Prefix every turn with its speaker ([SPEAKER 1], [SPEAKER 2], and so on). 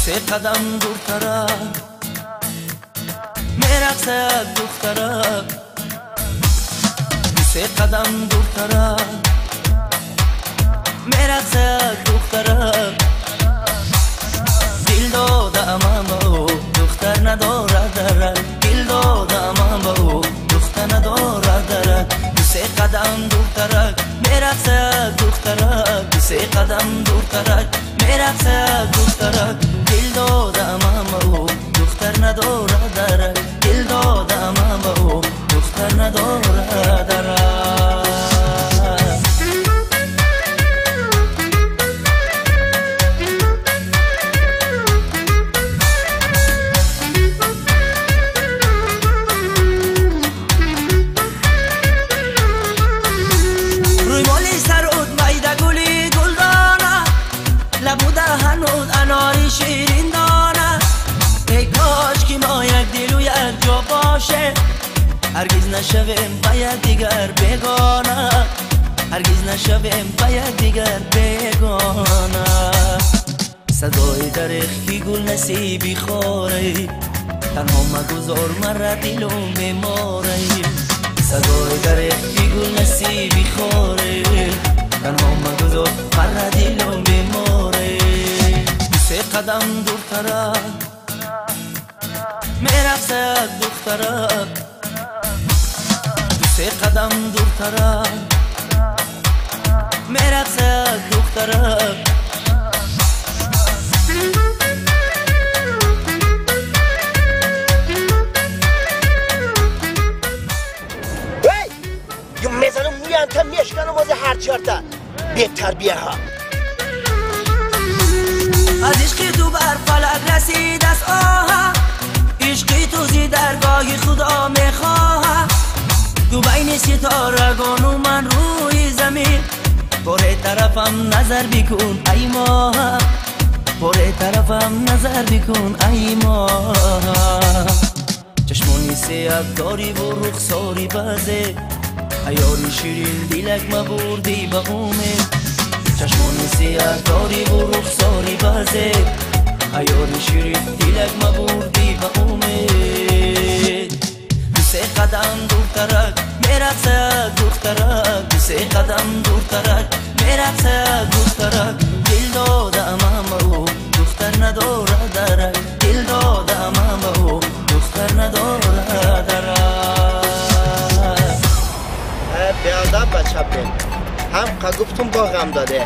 [SPEAKER 1] سه قدم دورترک میرقصد دخترک سه قدم دورترک میرقصد دخترک دل دادم اما دختر ندارد درک دل دادم اما دختر ندارد درک سه قدم دورترک میرقصد دخترک سه قدم دورترک میرقصد دخترک دل دادم اما دختر ندارد درک دل دادم اما دختر ندارد درک شیرین دانه ای کاش که ما یک دل و یک جا باشه هرگز نشویم با یک دیگر بیگانه هرگز نشویم با یک دیگر بیگانه صدای درخ کی گل نصیبی خوره تنها مگذار مرا دلم بیماره صدای درخ کی گل نصیبی خوره تنها مگذار مرا دلم بیماره سه قدم دورترک میرقصد دخترک سه قدم دورترک میرقصد دخترک
[SPEAKER 2] یه میزنم میانتا میشکنم واسه هر چارتا به تربیه ها
[SPEAKER 1] از عشقی تو بر فلک رسید از آها عشقی تو زی درگاه خدا میخواه تو بین ستارگان و من روی زمین بره طرفم نظر بکن ای ماه بره طرفم نظر بکن ای ماه چشمانی سیاه داری و رخساری بازه ایاری شیرین دیلک مبردی با اومه چشمانی سیاه داری و رخساری بازه ایاری شیرین دیلک مبردی با امید سه قدم دورترک میرقصد دخترک سه قدم دورترک میرقصد دخترک دل دادم اما دختر ندارد درک دل دادم اما دختر ندارد درک
[SPEAKER 2] بیادب بچه بین هم که گفتم با غم داده